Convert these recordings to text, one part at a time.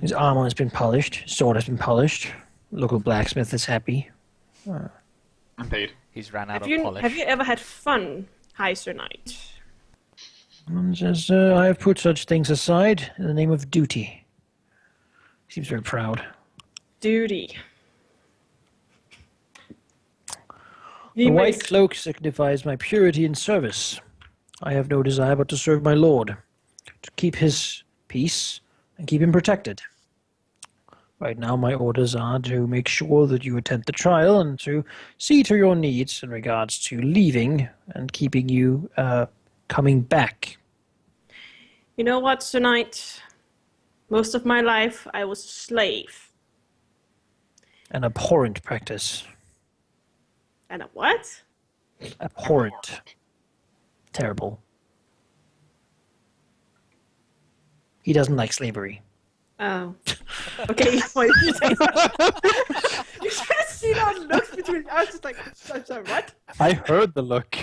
His armor has been polished. His sword has been polished. Local blacksmith is happy. Indeed. He's ran out Have of you polish. have you ever had fun, High Sir Knight? And says, I have put such things aside in the name of duty. Seems very proud. Duty. The white cloak signifies my purity in service. I have no desire but to serve my lord, to keep his peace and keep him protected. Right now my orders are to make sure that you attend the trial and to see to your needs in regards to leaving and keeping you coming back. You know what, Sir Knight? Most of my life I was a slave. An abhorrent practice. And a what? Abhorrent. Terrible. He doesn't like slavery. Oh. Okay, what did you say? You should have seen our looks between us. Just like, I'm sorry, what? I heard the look.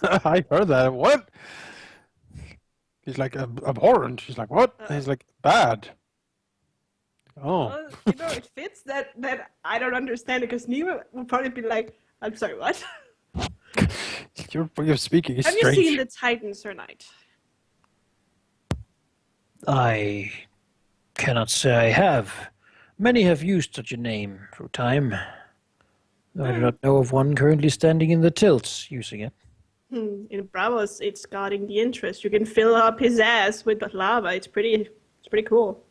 I heard that. What? He's like abhorrent. She's like, what? And he's like, bad. Oh. Well, you know, it fits that I don't understand it, because Nima would probably be like, I'm sorry, what? Your speaking is Have strange. you seen the Titan, Sir Knight? I cannot say I have. Many have used such a name through time. I do not know of one currently standing in the tilts using it. In Braavos, it's guarding the interest. You can fill up his ass with lava. It's pretty cool.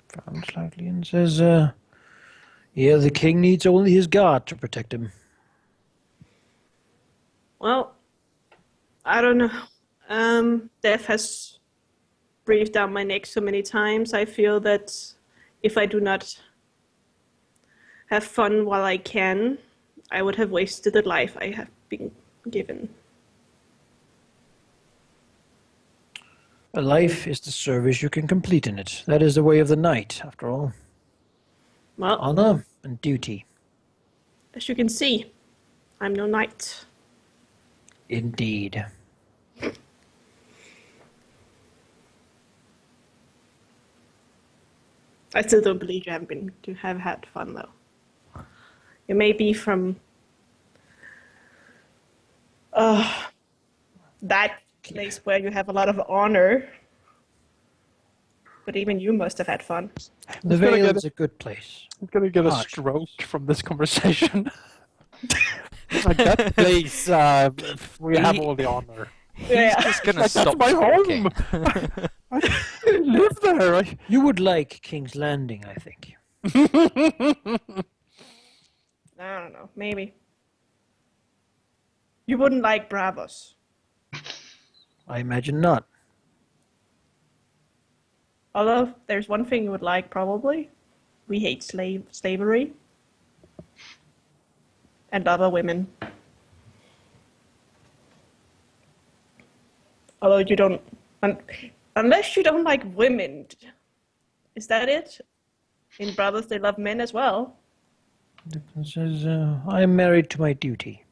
Frowns slightly and says, yeah, the king needs only his guard to protect him. Well, I don't know. Death has breathed down my neck so many times. I feel that if I do not have fun while I can, I would have wasted the life I have been given. A life is the service you can complete in it. That is the way of the knight, after all. Well, Honor and duty. as you can see, I'm no knight. Indeed. I still don't believe you have had fun, though. It may be from that place where you have a lot of honor, but even you must have had fun. The gonna Vale get is a good place. I'm gonna get a Harsh. stroke from this conversation. Like that place, we have all the honor. He's Yeah. just gonna Like, stop that's my talking. home. I live there. You would like King's Landing, I think. I don't know, maybe. You wouldn't like Braavos. I imagine not. Although, there's one thing you would like, probably. We hate slavery. And other women. Although you don't... unless you don't like women. Is that it? In Braavos, they love men as well. It says, I am married to my duty.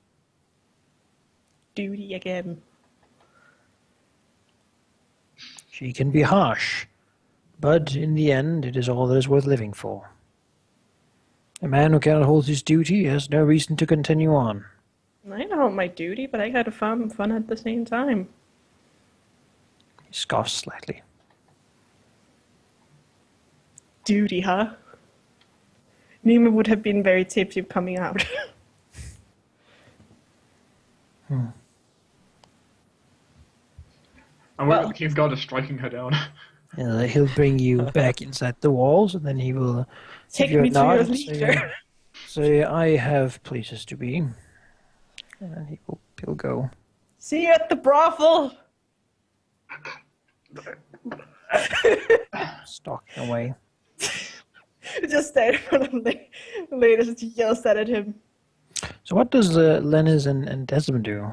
Duty again. She can be harsh, but in the end it is all that is worth living for. A man who cannot hold his duty has no reason to continue on. I know my duty, but I gotta have fun at the same time. He scoffs slightly. Duty, huh? Nima would have been very tipsy coming out. And Well- the King's Guard is striking her down. He'll bring you back inside the walls, and then he will Take give you me a to nod your and say, leader. say, I have places to be. And then he'll go. See you at the brothel! Stalking away. Just stand in front of the ladies and yells that at him. So what does Laenys and Dessem do?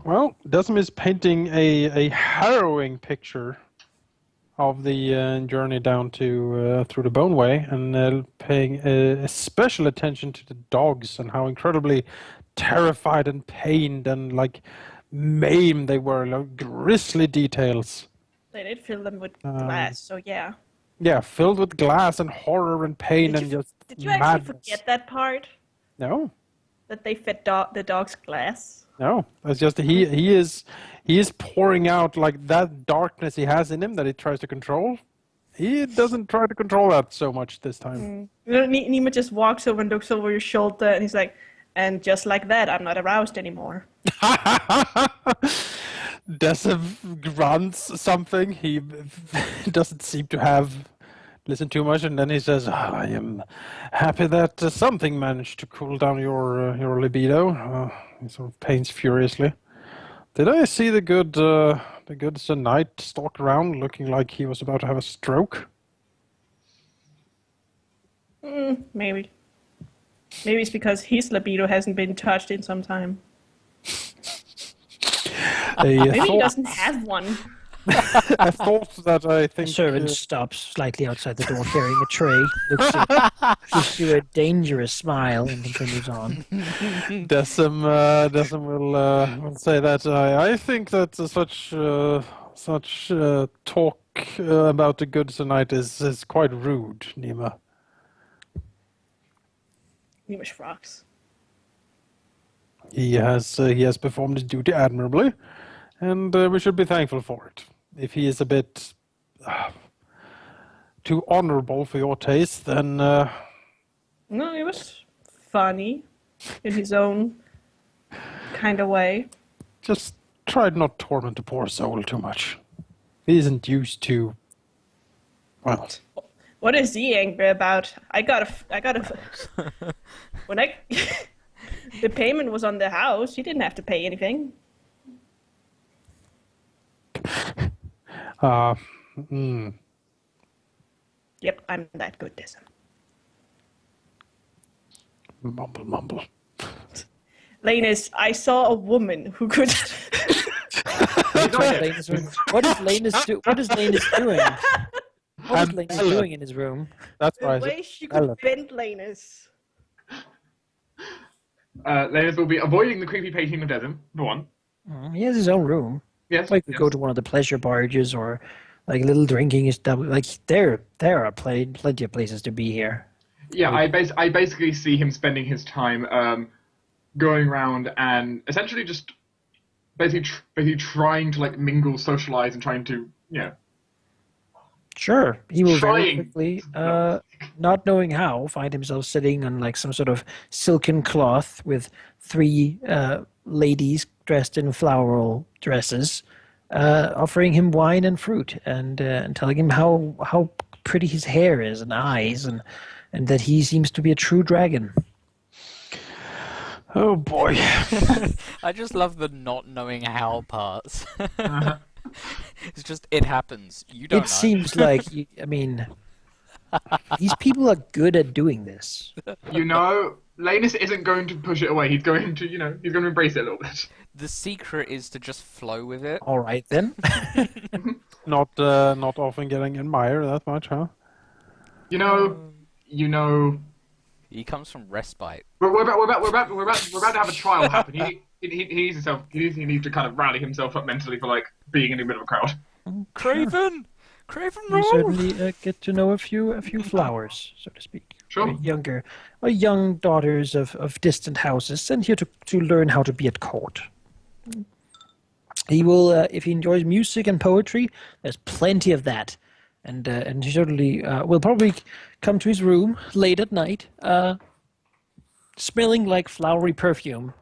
Well, Dessem is painting a harrowing picture of the journey down to through the Boneway, and paying a special attention to the dogs and how incredibly terrified and pained and like maimed they were, like, grisly details. They did fill them with glass, so yeah. Yeah, filled with glass and horror and pain Did and you, just did you actually madness. forget that part? No, That they fed the dogs glass? no. It's just he is pouring out like that darkness he has in him that he tries to control. He doesn't try to control that so much this time. You know, Nima just walks over and looks over your shoulder, and he's like, and just like that, I'm not aroused anymore. Dessem grunts something. He doesn't seem to have listened too much, and then he says, "I am happy that something managed to cool down your libido." He sort of paints furiously. Did I see the good Sir Knight stalk around, looking like he was about to have a stroke? Maybe. Maybe it's because his libido hasn't been touched in some time. Maybe he doesn't have one. I thought that I think... The servant stops slightly outside the door carrying a tray, gives you a dangerous smile, and continues on. Dessem will say that I think that such talk about the good tonight is quite rude, Nima. Nima shrugs. He has performed his duty admirably, and we should be thankful for it. If he is a bit too honorable for your taste, then... No, it was funny in his own kind of way. Just try not to torment the poor soul too much. He isn't used to... Well... What is he angry about? When the payment was on the house, he didn't have to pay anything. Yep, I'm that good, Dessem. Mumble. Laenys, I saw a woman who could... What is Laenys doing? What is Laenys doing in his room? That's The right. way she could bend Laenys. Laenys will be avoiding the creepy painting of Dessem, for one. He has his own room. Yes. Like we go to one of the pleasure barges or like a little drinking establishment. Like there are plenty of places to be here. Yeah, I basically see him spending his time going around and essentially just basically trying to like mingle, socialize, and trying to Sure, he will very Trying. quickly, not knowing how, find himself sitting on like some sort of silken cloth with three ladies dressed in floral dresses, offering him wine and fruit, and telling him how pretty his hair is and eyes, and that he seems to be a true dragon. Oh boy. I just love the not knowing how parts. Uh-huh. It's just, it happens. You don't know. It seems like, these people are good at doing this. Laenys isn't going to push it away. He's going to, he's going to embrace it a little bit. The secret is to just flow with it. All right then. Not often getting admired that much, huh? He comes from respite. We're about to have a trial happen. He needs to kind of rally himself up mentally for like being in a bit of a crowd. Craven You roll! certainly get to know a few flowers, so to speak. Sure. Young daughters of distant houses sent here to learn how to be at court. He will, if he enjoys music and poetry, there's plenty of that, and he certainly will probably come to his room late at night, smelling like flowery perfume,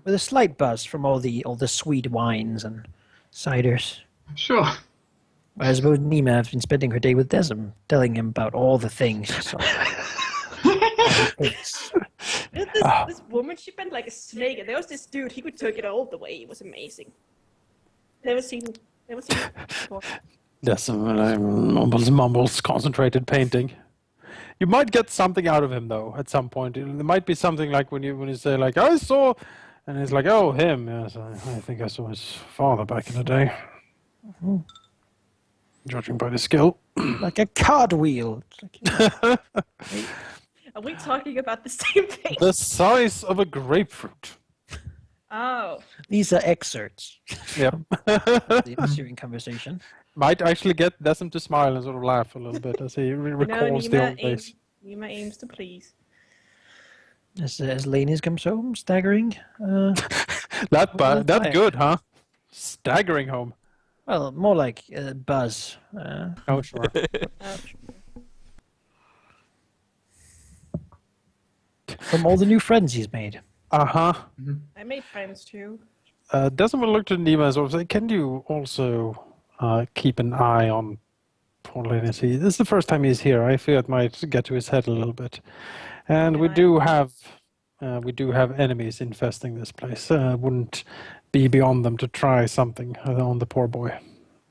with a slight buzz from all the sweet wines and ciders. Sure. I suppose Nima has been spending her day with Dessem, telling him about all the things she saw. This woman, she bent like a snake, and there was this dude, he could take it all the way. It was amazing. Never seen it before. Dessem mumbles, concentrated painting. You might get something out of him though at some point. There might be something like when you say like I saw, and he's like, oh him. Yes, I think I saw his father back in the day. Mm-hmm. Judging by the skill, Like a cartwheel. Are we talking about the same thing? the size of a grapefruit. Oh. These are excerpts Yep. of the ensuing conversation. might actually get Dessem to smile and sort of laugh a little bit as he recalls the old days. Nima aims to please. As Laenys comes home, staggering. That's good, huh? Staggering home. Well, more like buzz. Oh, sure. From all the new friends he's made. Uh-huh. I made friends too. Dessem will look to Nima and sort of say, can you also keep an eye on poor Laenys? This is the first time he's here. I fear it might get to his head a little bit. And we do have enemies infesting this place. Wouldn't be beyond them to try something on the poor boy.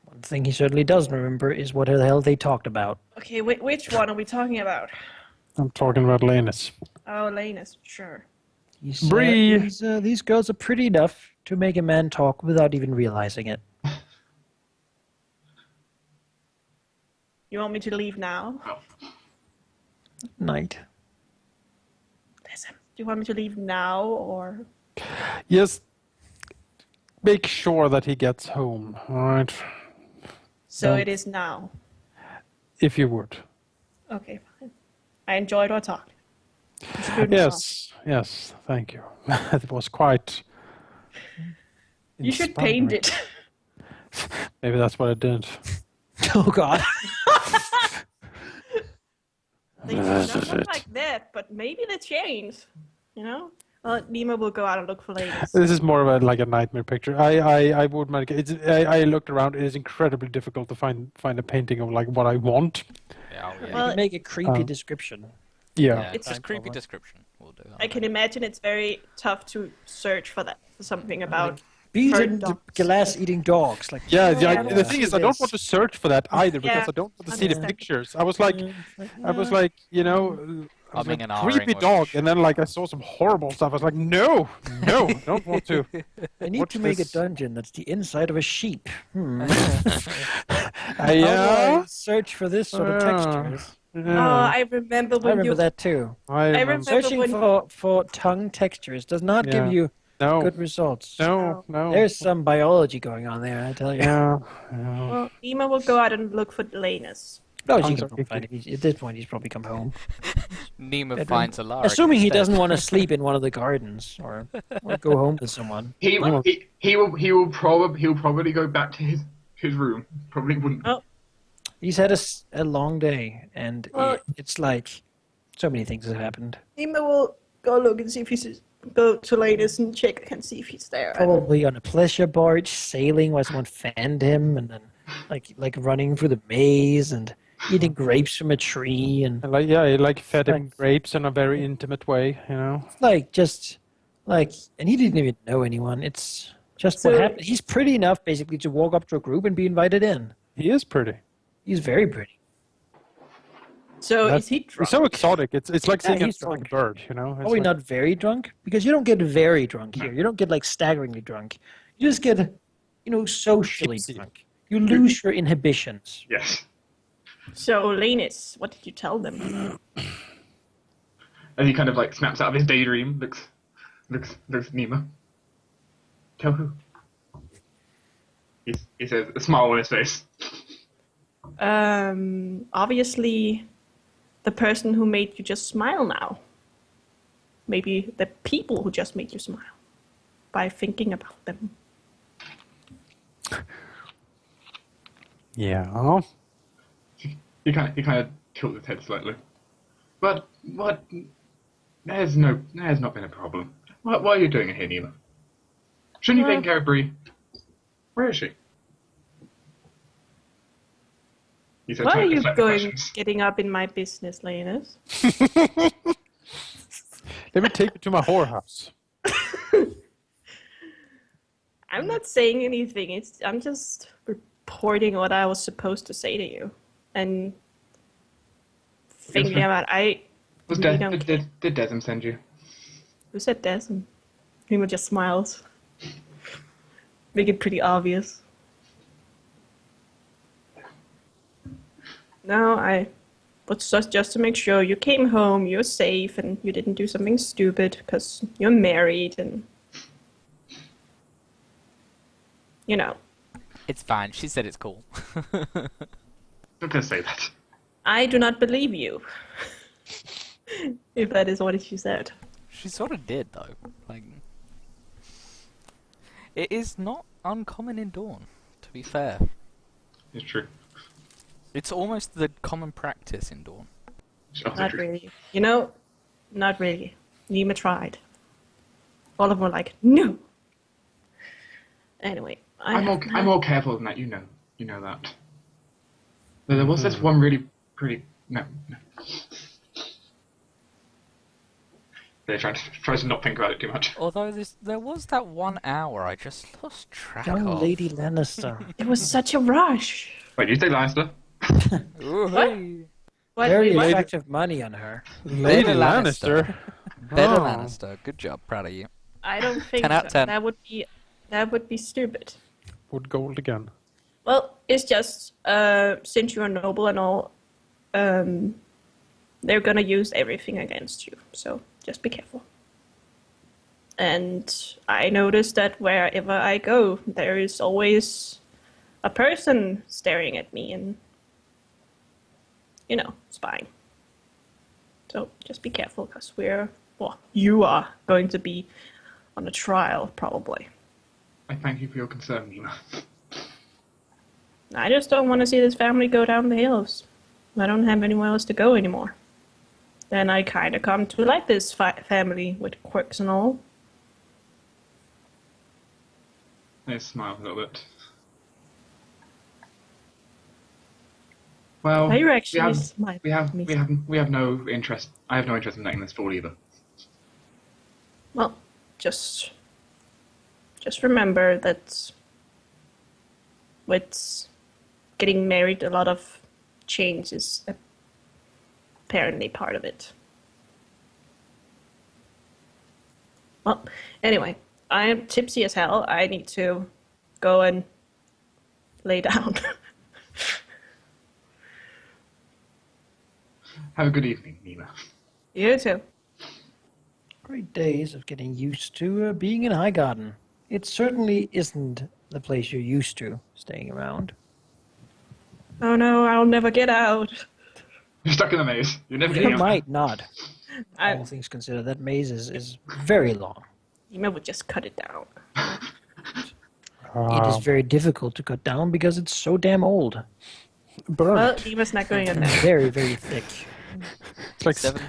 One thing he certainly does remember is what the hell they talked about. Okay, which one are we talking about? I'm talking about Laenys. Oh, Laenys, sure. These girls are pretty enough to make a man talk without even realizing it. You want me to leave now? Night. Listen, do you want me to leave now, or...? Yes. Make sure that he gets home, all right? So it is now. If you would. Okay, fine. I enjoyed our talk. Yes, thank you. It was quite... You should paint it. Maybe that's what I did. Oh, God. They do not look like that, but maybe they change. You know? Well, Nima will go out and look for Laenys. This is more of a nightmare picture. I would make it. I looked around. It is incredibly difficult to find a painting of like what I want. Yeah, You can make a creepy description. Yeah. It's just creepy description. We'll do. I can imagine it's very tough to search for something about. Bees and glass-eating dogs. Like The thing is, I don't want to search for that either because I don't want to see the pictures. I was like, you know, creepy dog, and then like I saw some horrible stuff. I was like, no, I don't want to. I need to make a dungeon that's the inside of a sheep. Yeah. Search for this sort of textures. Oh, I remember when I remember that too. I remember searching for tongue textures does not give you good results. No. There's some biology going on there, I tell you. Yeah. Well, Nima will go out and look for Laenys. No, she can find him. At this point, he's probably come home. Nima finds Alaric. Assuming he doesn't want to sleep in one of the gardens or go home with someone. He'll probably go back to his room. Probably wouldn't. Oh. He's had a long day, and it's like so many things have happened. Nima will go look and see if he's go to Laenys and check and see if he's there. Probably on a pleasure barge, sailing while someone fanned him, and then like running through the maze and eating grapes from a tree, and he fed him grapes in a very intimate way, you know. And he didn't even know anyone. It's just what happened. He's pretty enough, basically, to walk up to a group and be invited in. He is pretty. He's very pretty. So is he drunk? He's so exotic. It's like seeing a drunk bird, you know. It's Probably not very drunk, because you don't get very drunk here. You don't get like staggeringly drunk. You just get, socially drunk. You lose your inhibitions. Yes. So Laenys, what did you tell them? And he kind of like snaps out of his daydream. Looks Nima. Tell who? He says, a smile on his face. Obviously, the person who made you just smile now. Maybe the people who just made you smile by thinking about them. Yeah. He kind of tilts his head slightly. But what? There's not been a problem. What are you doing here, Nima? Shouldn't you take care of Bree? Where is she? Why are you getting up in my business, Laenys? Let me take you to my whorehouse. I'm not saying anything. I'm just reporting what I was supposed to say to you, and thinking about Did Dessem send you? Who said Dessem? Nima just smiles. Make it pretty obvious. No, I was just to make sure you came home, you're safe, and you didn't do something stupid because you're married and, It's fine. She said it's cool. I'm gonna say that. I do not believe you. If that is what she said. She sort of did, though. Like, it is not uncommon in Dawn, to be fair. It's true. It's almost the common practice in Dawn. It's also Not true. really. You know, not really. Nima tried. All of them were like, no. Anyway, I'm more careful than that. You know that. There was this one really pretty. No. They're trying to not think about it too much. Although there was that 1 hour I just lost track Young of. Lady Lannister. It was such a rush. Wait, you say Lannister? Ooh, What? hey. What? Very what? attractive money on her. Lady Better Lannister. Better Oh. Lannister. Good job. Proud of you. I don't think 10 out of 10. That would be stupid. Wood gold again. Well, it's just since you're noble and all, they're gonna use everything against you. So just be careful. And I noticed that wherever I go, there is always a person staring at me and, spying. So just be careful, because you are going to be on a trial, probably. I thank you for your concern, Nima. I just don't want to see this family go down the hills. I don't have anywhere else to go anymore. Then I kind of come to like this family with quirks and all. I smile a little bit. Well, Are you actually smiling we at me? have no interest. I have no interest in letting this fall either. Well, just remember that with getting married, a lot of change is apparently part of it. Well, anyway, I am tipsy as hell. I need to go and lay down. Have a good evening, Nima. You too. Great days of getting used to being in Highgarden. It certainly isn't the place you're used to staying around. Oh no, I'll never get out. You're stuck in the maze. You're never You getting out. might not. I, All things considered, that maze is very long. Nima would just cut it down. It is very difficult to cut down because it's so damn old. Burn Well, it. Nima's not going in And there. very, very thick. It's like 7.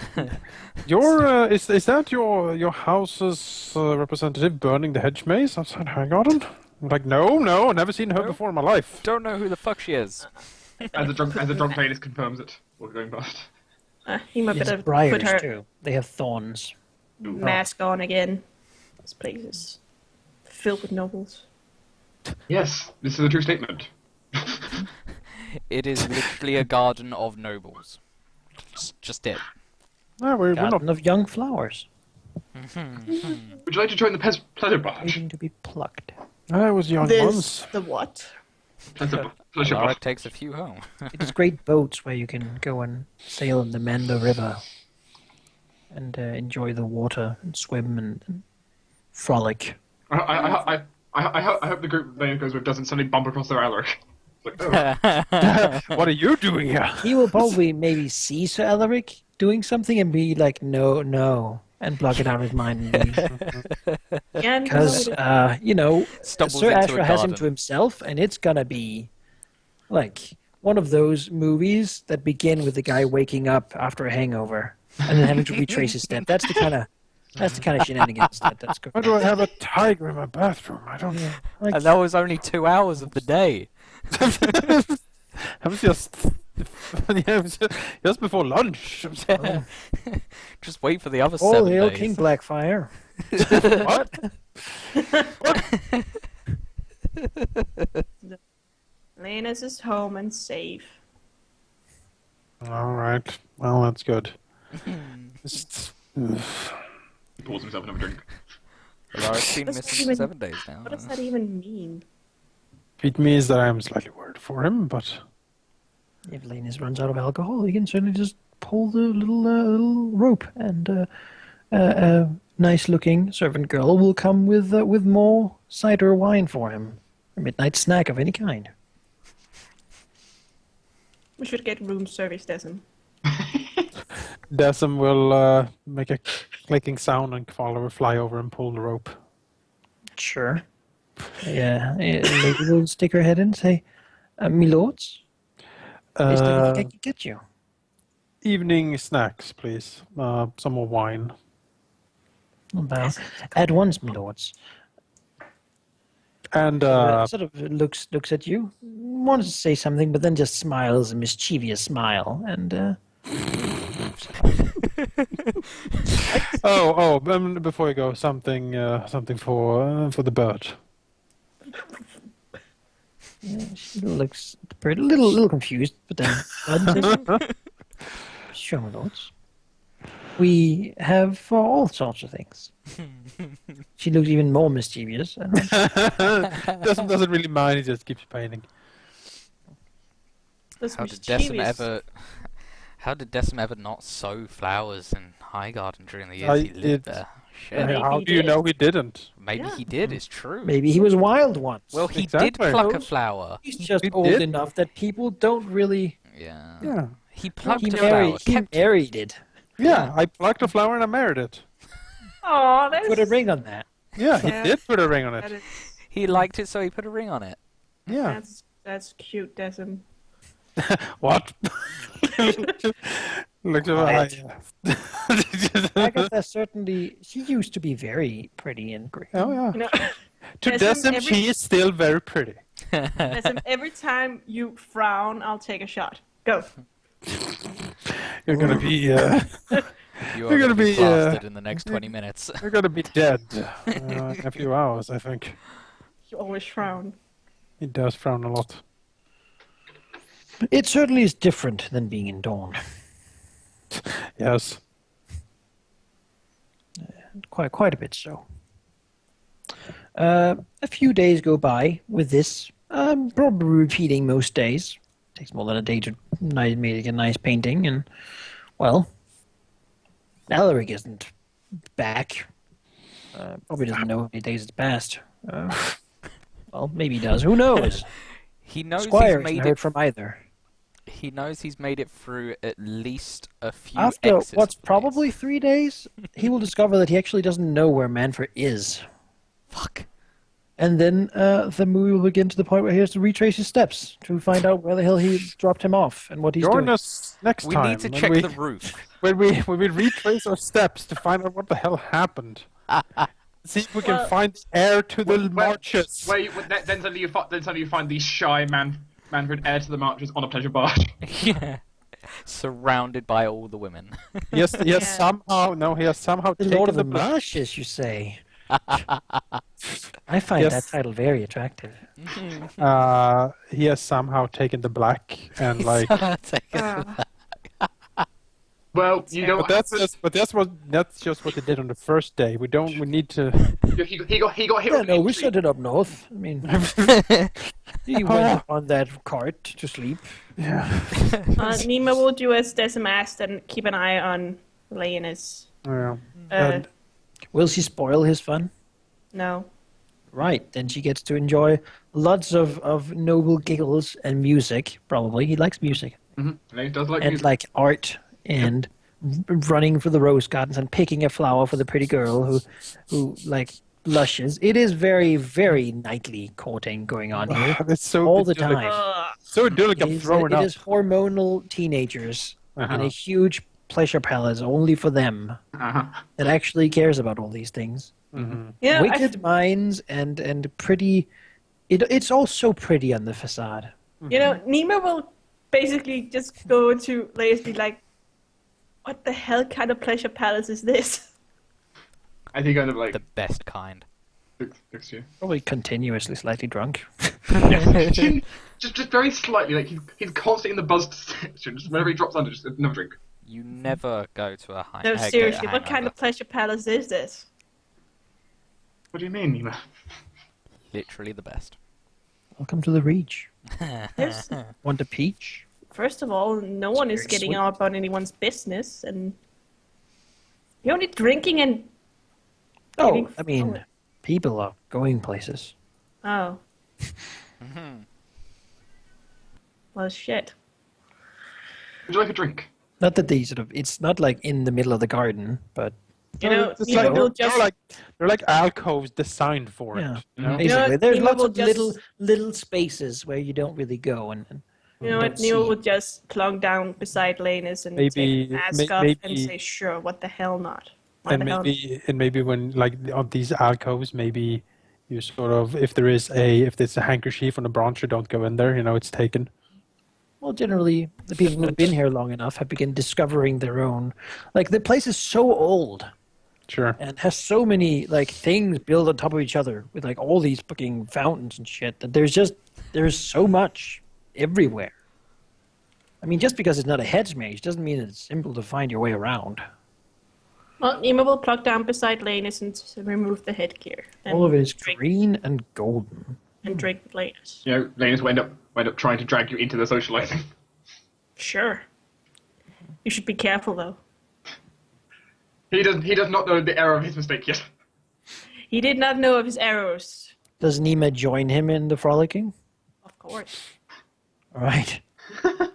your is that your house's representative burning the hedge maze outside Highgarden? I'm like, no, I've never seen her before in my life. Don't know who the fuck she is. As the drunk Venus confirms it. We're going past. Nima It's better put briars her too. They have thorns. mask on again. This place is filled with nobles. Yes, this is a true statement. It is literally a garden of nobles. Just it. No, we're not. Garden of young flowers, Would you like to join the pleasure barge? waiting to be plucked. I was young once. The what? Pleasure Alaric barge. takes a few home. It's great boats where you can go and sail in the Mando River and enjoy the water and swim and frolic. I hope the group Lane goes with doesn't suddenly bump across their Alaric. Like, oh. What are you doing here? He will probably maybe see Sir Alaric doing something and be like, no, and block it out of his mind. Yeah, Because, Stumbles Sir into a Ashra has him garden. to himself, and it's gonna be like one of those movies that begin with the guy waking up after a hangover and then having to retrace his step. That's the kind of shenanigans that's going. Why do I have a tiger in my bathroom? I don't know. Like, And that was only 2 hours of the day. I was just just before lunch. Just wait for the other all 7 hail days. King Blackfire. What? Laenys is home and safe. All right. Well, that's good. Just- He pours himself another drink. Alaric's been What's missing even- for 7 days now. What does that even mean? It means that I'm slightly worried for him, but If Laenys runs out of alcohol, he can certainly just pull the little rope, and a nice-looking servant girl will come with more cider wine for him. A midnight snack of any kind. We should get room service, Dessem. Dessem will make a clicking sound and fly over and pull the rope. Sure. Yeah, lady will stick her head in and say, "Me lords, is there anything I can get you?" Evening snacks, please. Some more wine. Bow. At once, me lords. And Sort of looks at you, wants to say something, but then just smiles a mischievous smile, and before you go, something for the bird. yeah, she looks pretty, little confused, but then sure, my lords. We have for all sorts of things. She looks even more mischievous. And doesn't really mind. He just keeps painting. How did Dessem ever not sow flowers in Highgarden during the years he lived there? Shit. How do you know he didn't? Maybe he did, it's true. maybe he was wild once. Well, he Exactly. did pluck a flower. He's just He old did. enough that people don't really. Yeah. Yeah. He plucked He a flower. he married it. Yeah, I plucked a flower and I married it. Oh, that's... Put a ring on that. Yeah, he Yeah. did put a ring on That it. is, He liked it, so he put a ring on it. Yeah. that's cute, Dessem. What? Look at Agatha certainly. She used to be very pretty and great. Oh yeah. You know, To Dessem, Dessem, she is still very pretty. Dessem, every time you frown, I'll take a shot. Go. You're gonna be You are You're gonna be be, blasted in the next 20 minutes. you're gonna be dead in a few hours, I think. You always frown. He does frown a lot. It certainly is different than being in Dawn. Yes. Quite a bit so. A few days go by with this, probably repeating most days. Takes more than a day to make a nice painting, and, well, Alaric isn't back. Probably doesn't know how many days it's passed. Well, maybe he does. Who knows? He knows Squire he's hasn't made heard it. from either. He knows he's made it through at least a few. After exits what's of probably days. 3 days, he will discover that he actually doesn't know where Manfred is. Fuck. And then the movie will begin to the point where he has to retrace his steps to find out where the hell he dropped him off and what he's Join doing. us next We time need to when check we, the roof. when we retrace our steps to find out what the hell happened. See if we can Well- find the heir to the marches. Then suddenly you find the shy Manfred heir to the marches on a pleasure barge. Yeah. Surrounded by all the women. Yes, he has somehow The taken Lord of the black. Marshes, you say? I find Yes. that title very attractive. He has somehow taken the black and like. Well, you know But that's just what they did on the first day. We need to. he got hit. Yeah, with no, we intrigue. set it up north. I mean, he went on that cart to sleep. Yeah. Nima will do as Dessem asked and keep an eye on Laenys. Yeah. Uh, Will she spoil his fun? no. Right, then she gets to enjoy lots of noble giggles and music, probably. He likes music. And he does like And music. like art and running for the rose gardens and picking a flower for the pretty girl who like blushes. It is very, very knightly courting going on here. It's so All the idyllic. time. So idyllic. It I'm is, throwing it up. is hormonal teenagers in Uh-huh. a huge pleasure palace only for them that actually cares about all these things. Yeah, Wicked minds and pretty. It's all so pretty on the facade. you know, Nima will basically just go to Laenys and be like, what the hell kind of pleasure palace is this? And he kind of like The best kind. looks to you. Probably continuously slightly drunk. just very slightly, like he's constantly in the buzz section. Just whenever he drops under, just another drink. You never go to a high. No, seriously, what kind of pleasure palace is this? What do you mean, Nima? Literally the best. Welcome to the Reach. There's, Want a peach? first of all, no one is very getting sweet. out about anyone's business, and you're only drinking and Oh, Getting I mean, forward. people are going places. oh, Well, shit. Would you like a drink? Not that they sort of. It's not like in the middle of the garden, but You know, it's Nima like, will just. they're like alcoves designed for yeah, it. You know? basically, You know, there's Nima lots will of just- little spaces where you don't really go, and You know what? don't Neil see. would just plunk down beside Laenys and Maybe- take the mask off and say, "Sure, what the hell not? Why And the hell?" maybe when like on these alcoves, maybe you sort of if there's a handkerchief on the branch, you don't go in there. You know, it's taken. Well, generally, the people who've been here long enough have begun discovering their own. Like the place is so old Sure. and has so many like things built on top of each other with like all these fucking fountains and shit that there's so much everywhere. I mean, just because it's not a hedge maze doesn't mean it's simple to find your way around. Well, Nima will plug down beside Laenys and remove the headgear. And All of it is drink, green and golden. and drink with Laenys. You know, Laenys will end up trying to drag you into the socializing. Sure. You should be careful, though. He does not know the error of his mistake yet. He did not know of his arrows. Does Nima join him in the frolicking? Of course. All right.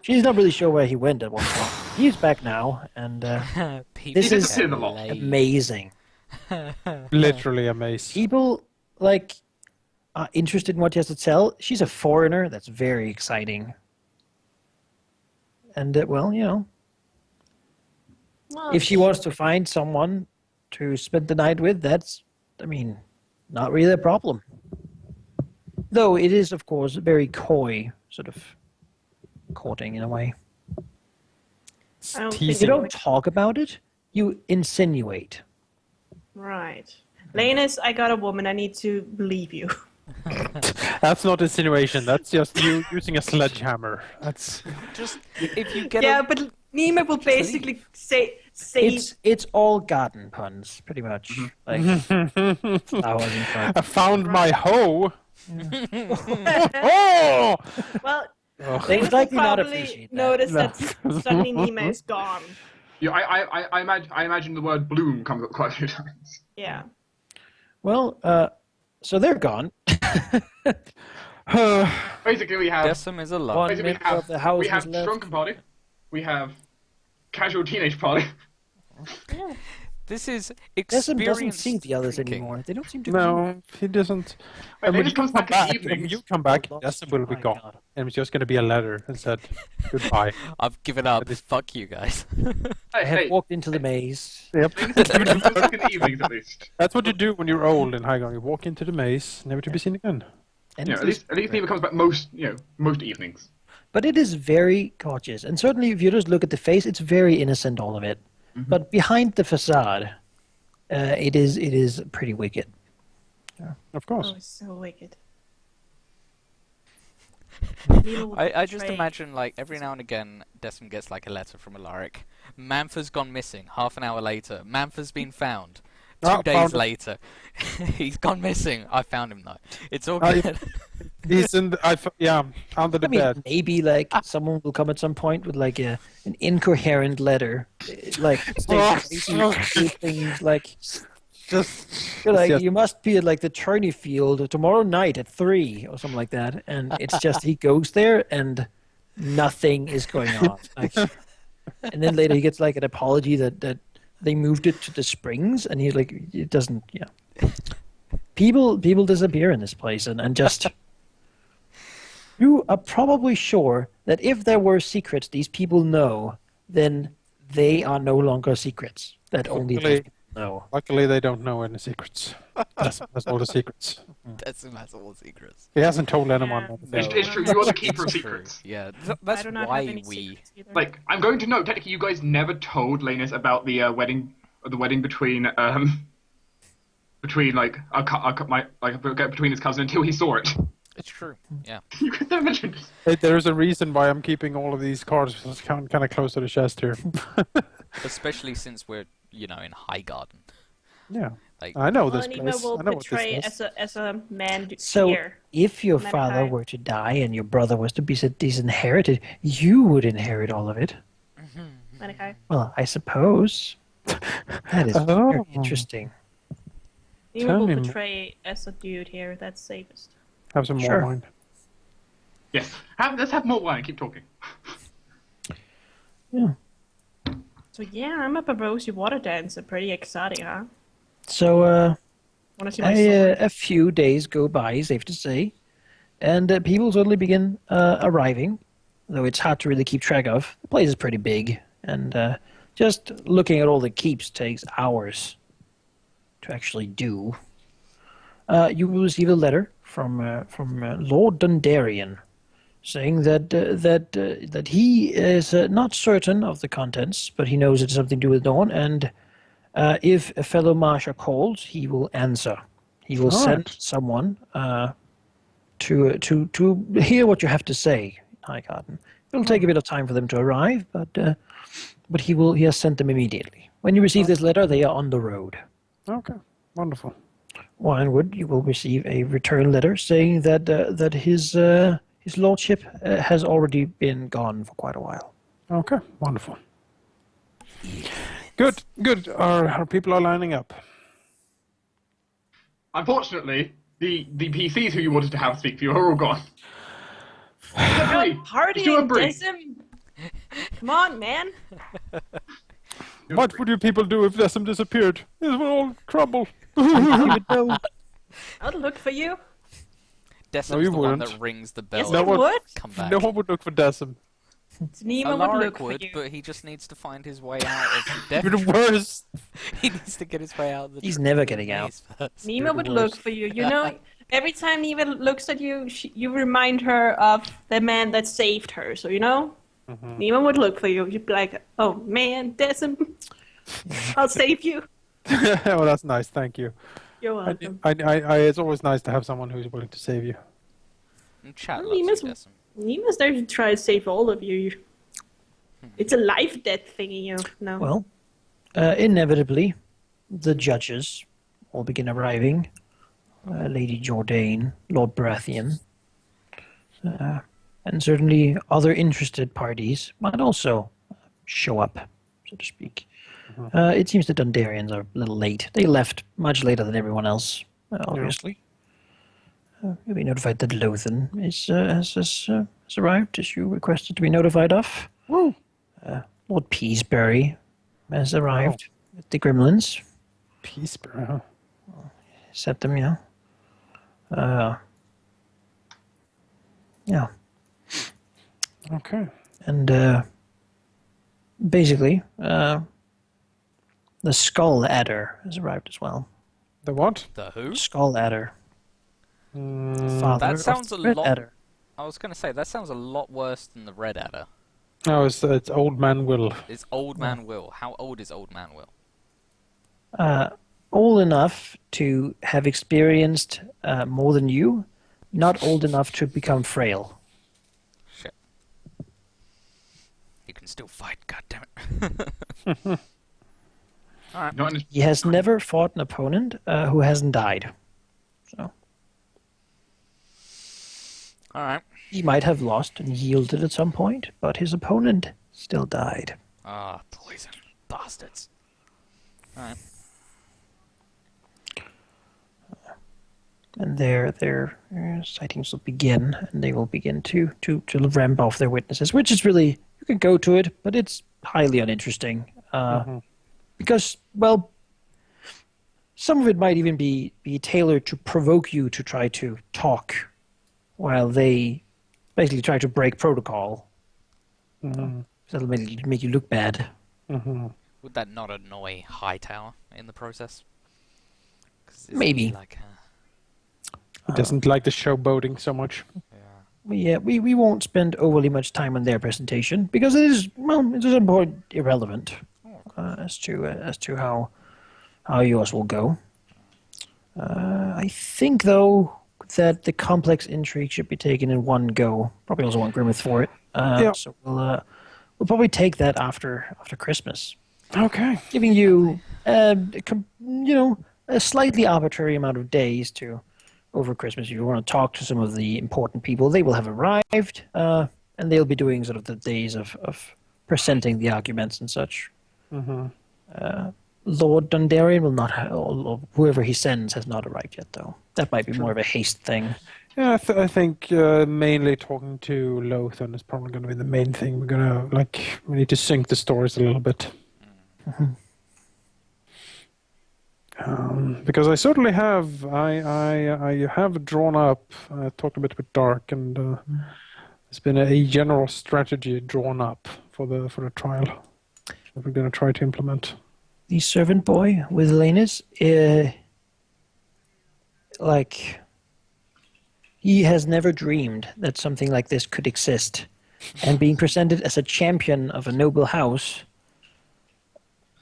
She's not really sure where he went at one point. He's back now, and this is disappeared a lot. amazing. Literally amazing. People like are interested in what he has to tell. She's a foreigner. That's very exciting. And well, you know, Well, if she wants to find someone to spend the night with, that's, I mean, not really a problem. Though it is, of course, very coy, sort of courting in a way. I don't think You Teasing. don't talk about it. You insinuate. Right. Laenys, I got a woman. I need to believe you. That's not insinuation. That's just you using a sledgehammer. That's Just if you get Yeah, a, but Nima will basically say It's all garden puns, pretty much. Like flowers and I such. found my hoe. Oh! well, They would likely not probably appreciate that. notice No. that suddenly Nima is gone. Yeah, I imagine the word bloom comes up quite a few times. Yeah. Well, so they're gone. Basically, we have Dessem is alive. One basically member of the house we have was left. drunken party, we have casual teenage party. This is Dessem doesn't experienced see the others drinking. anymore. They don't seem to. No, he doesn't. And Laenys when you comes come back in the back, when evenings. you come back, Oh, Dessem will be my gone. God. And it's just going to be a letter that said goodbye. I've given up. Fuck you guys. I have Hey, walked into the maze. Yep. Laenys comes back in the evenings at least. That's what you do when you're old in Highgarden. You walk into the maze, never to be seen again. And You know, it is- at least Nima comes back most evenings. But it is very gorgeous. And certainly, if you just look at the face, it's very innocent, all of it. But behind the facade, it is pretty wicked. Of course. Oh, it's so wicked. Nima will I just betray- imagine like every now and again Dessem gets like a letter from Alaric. Mantha's gone missing. Half an hour later, Mantha's been found. 2 Ah, days found him. later, he's gone missing. I found him though. It's all I- good. He's in the, under the I mean, bed. maybe like someone will come at some point with like an incoherent letter, like saying crazy things like Just, you're like just- you must be at like the tourney field tomorrow night at 3 or something like that, and it's just he goes there and nothing is going on. Like, and then later he gets like an apology that they moved it to the springs, and he's like, it doesn't. Yeah, people disappear in this place, and just. You are probably sure that if there were secrets these people know, then they are no longer secrets that only Luckily- these people know. Luckily, they don't know any secrets. That's all the secrets. Dessem has all the secrets. He hasn't told anyone. Yeah. anything. It's true. You are the keeper of secrets. Yeah, I that's do not why have any we. secrets either. Like, I'm going to note, technically, you guys never told Laenys about the wedding between between his cousin until he saw it. It's true. Yeah. You could never mention it. Hey, there's a reason why I'm keeping all of these cards kind of close to the chest here. Especially since we're in Highgarden. Yeah, Like I know Well, this Nima place. will I know what betray this is. as a man So, here. if your Manaki. father were to die and your brother was to be disinherited, you would inherit all of it. Manaki. Well, I suppose. That is very Oh. interesting. Nima Tell will me betray as a dude here. That's safest. Have some Sure. more wine. Yes. Let's have more wine. Keep talking. Yeah. So yeah, I'm a Braavosi water dancer. Pretty exotic, huh? So, Wanna see my sword? a few days go by, safe to say, and people suddenly begin arriving, though it's hard to really keep track of. The place is pretty big, and just looking at all the keeps takes hours to actually do. You will receive a letter from Lord Dundarian, saying that he is not certain of the contents, but he knows it's something to do with Dawn, and if a fellow Marsha calls, he will answer. He will send Alright. someone to hear what you have to say, highgarden. It'll take a bit of time for them to arrive, but he has sent them immediately. When you receive this letter, they are on the road. Okay, wonderful. Winewood, you will receive a return letter saying that his lordship has already been gone for quite a while. Okay, wonderful. Good, good. Our people are lining up. Unfortunately, the PCs who you wanted to have speak for you are all gone. Brie, Party, do a Brie. Dessem! Come on, man. What would you people do if Dessem disappeared? It will all crumble. I'll look for you. Desem's you the one wouldn't. that rings the bell. Yes, No I one- would. Come back. No one would look for Dessem. Nima would Alaric look would, for you. but he just needs to find his way out of the You're death. the worst. He needs to get his way out of the He's never getting out. maze first. Nima would look for you. You know, every time Nima looks at you, you remind her of the man that saved her. So, you know, Nima would look for you. You'd be like, oh, man, Dessem, I'll save you. Well, that's nice. Thank you. You're welcome. It's always nice to have someone who's willing to save you. And chat Well, loves you, Nima's- Desem. Nima's there to try to save all of you. It's a life-death thingy, you know. Well, inevitably, the judges all begin arriving. Lady Jordan, Lord Baratheon, and certainly other interested parties might also show up, so to speak. It seems the Dundarians are a little late. They left much later than everyone else, obviously. You'll be notified that Lothan has arrived, as you requested to be notified of. Woo! Lord Peaseberry has arrived with the Gremlins. Peaceberry, huh? Set them, yeah. Yeah. Okay. And basically, the Skull Adder has arrived as well. The what? The who? Skull Adder. Father That of sounds the a Red lot- Adder. I was going to say, that sounds a lot worse than the Red Adder. Oh, it's Old Man Will. It's Old Man Will. How old is Old Man Will? Old enough to have experienced more than you, not old enough to become frail. Shit. You can still fight, goddammit. Not in He has never fought an opponent who hasn't died. So Alright. he might have lost and yielded at some point, but his opponent still died. Ah, poison. Bastards. Alright. And their sightings will begin, and they will begin to ramp off their witnesses, which is really, you can go to it, but it's highly uninteresting. Because, well, some of it might even be tailored to provoke you to try to talk, while they basically try to break protocol. That'll make you look bad. Would that not annoy Hightower in the process? 'Cause isn't Maybe. he like, He doesn't like the showboating so much. We won't spend overly much time on their presentation because it is, well, it is a point irrelevant as to how yours will go. I think though that the complex intrigue should be taken in one go. Probably also want Grimith for it. So we'll probably take that after Christmas, Okay. giving you a slightly arbitrary amount of days to. Over Christmas, if you want to talk to some of the important people, they will have arrived, and they'll be doing sort of the days of presenting the arguments and such. Lord Dundarian will not have, or whoever he sends has not arrived yet, though. That might be more of a haste thing. Yeah, I think mainly talking to Lothan is probably going to be the main thing. We're gonna we need to sync the stories a little bit. Because I certainly have I have drawn up. I talked a bit with Dark, and there's been a general strategy drawn up for the trial that we're going to try to implement. The servant boy with Laenys, he has never dreamed that something like this could exist, and being presented as a champion of a noble house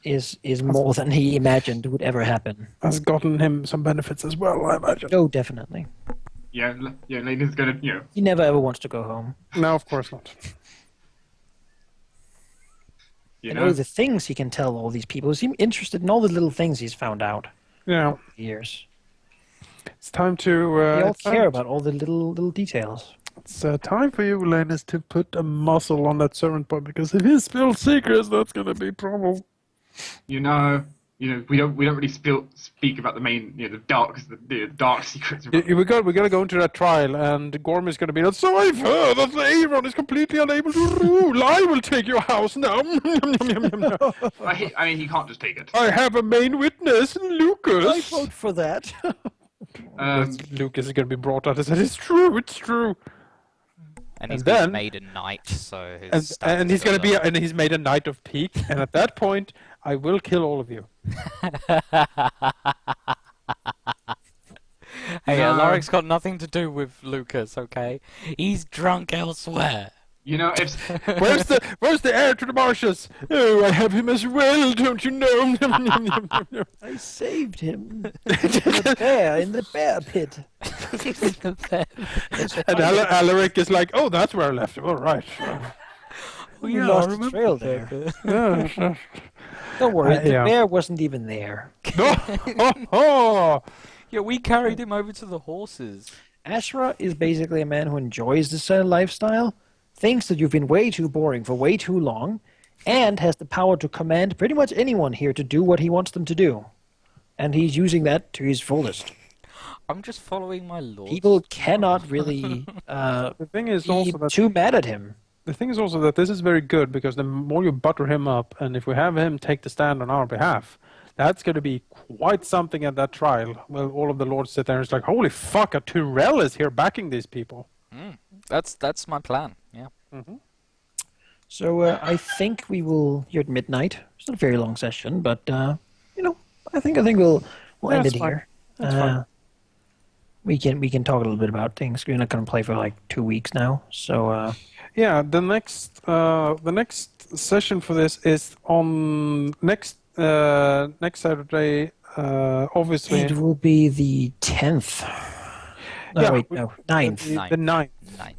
is more than he imagined would ever happen. Has gotten him some benefits as well, I imagine. Oh, definitely. Yeah, Lady's gonna, He never ever wants to go home. No, of course not. And all the things he can tell all these people. He seems interested in all the little things he's found out. Yeah. Over the years. It's time to... they all care about all the little details. It's time for you, Laenys, to put a muzzle on that servant boy, because if he spills secrets, that's going to be trouble. We don't really speak about the main, the dark secrets. We got to go into that trial, and Gorm is going to be like, so I've heard that Aaron is completely unable to rule. I will take your house now. I mean, he can't just take it. I have a main witness, Lucas. I vote for that. Lucas is going to be brought out and said, it's true. And he's been made a knight, so his and he's going to be, and he's made a knight of Peak, and at that point, I will kill all of you. Hey, Alaric's got nothing to do with Lucas, okay? He's drunk elsewhere. If where's the heir to the marshes? Oh, I have him as well, don't you know? I saved him in the bear pit. And Alaric is like, oh, that's where I left him. All right. We lost the trail there. Don't worry, the bear wasn't even there. Yeah, we carried him over to the horses. Ashra is basically a man who enjoys this lifestyle, thinks that you've been way too boring for way too long, and has the power to command pretty much anyone here to do what he wants them to do. And he's using that to his fullest. I'm just following my lord. People cannot really the thing is be also that too mad at him. The thing is also that this is very good, because the more you butter him up, and if we have him take the stand on our behalf, that's going to be quite something at that trial. Well, all of the lords sit there and it's like, holy fuck, a Tyrell is here backing these people. That's my plan, yeah. Mm-hmm. So I think we will, here at midnight, it's not a very long session, but, I think we'll end it here. That's fine. We can talk a little bit about things. We're not going to play for like 2 weeks now, so... Yeah, the next session for this is on next Saturday. Obviously, it will be the 10th. No, yeah, wait, no, 9th. The 9th.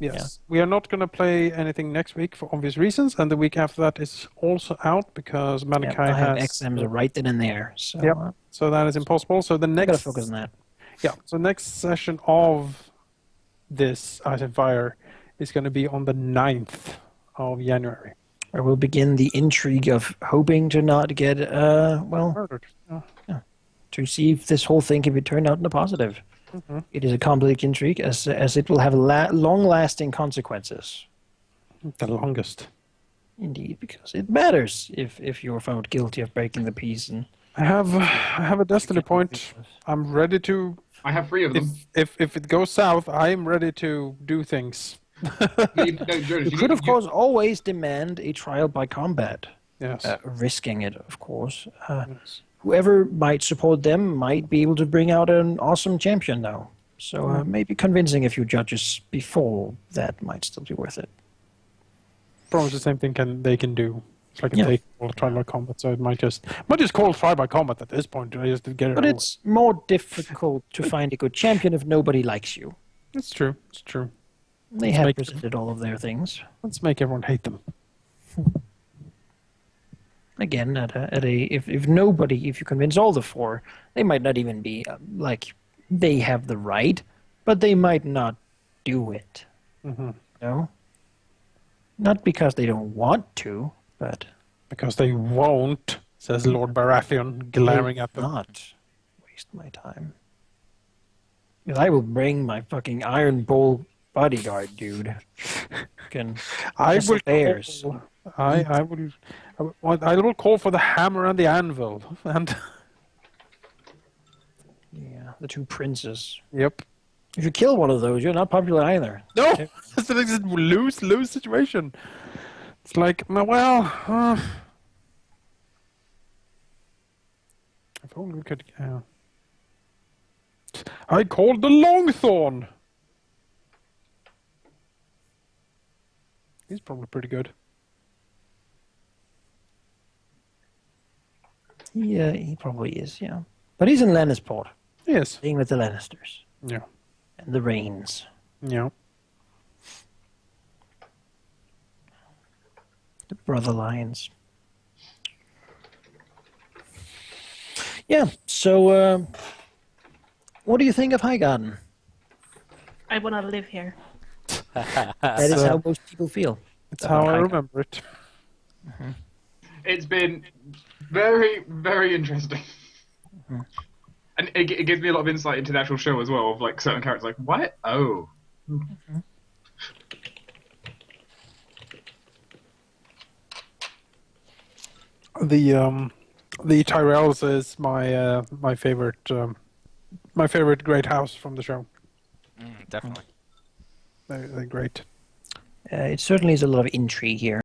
Yes, yeah. We are not going to play anything next week for obvious reasons, and the week after that is also out because Manaki I have has exams right then and there. So, so that is impossible. So the next. Gotta focus on that. Yeah. So next session of this Ice and Fire is going to be on the 9th of January. Or we'll begin the intrigue of hoping to not get, murdered. Yeah, to see if this whole thing can be turned out in a positive. Mm-hmm. It is a complex intrigue, as it will have long-lasting consequences. The longest. Indeed, because it matters if you're found guilty of breaking the peace. And I have a destiny point. I'm ready to. I have 3 of them. If it goes south, I'm ready to do things. You could, of course, always demand a trial by combat. Yes. Risking it, of course. Yes. Whoever might support them might be able to bring out an awesome champion now. So maybe convincing a few judges before that might still be worth it. Probably the same thing they can do. It's like a take all trial by combat, so it might just call trial by combat at this point. Just to get it. But it's more difficult to find a good champion if nobody likes you. It's true. It's true. They have presented all of their things. Let's make everyone hate them. Again, if you convince all the 4, they might not even be they have the right, but they might not do it. Mm-hmm. No, not because they don't want to, but because they won't, says Lord Baratheon, glaring at them. Not waste my time. Because I will bring my fucking Iron Bull bodyguard, dude. Can I will bears. call. I will call for the hammer and the anvil. And Yeah, the two princes. yep. If you kill one of those, you're not popular either. No, it's a lose situation. It's like, well, if only we could. I called the Longthorn. He's probably pretty good. Yeah, he probably is. Yeah, but he's in Lannisport, Yes. staying with the Lannisters Yeah. and the Rains, Yeah. the brother lions. Yeah. So, what do you think of Highgarden? I want to live here. That is how most people feel. It's how I remember it. It's been very, very interesting. And it gives me a lot of insight into the actual show as well, of like certain characters like, what? Oh. The Tyrells is my favorite great house from the show. Definitely. They're great. It certainly is a lot of intrigue here.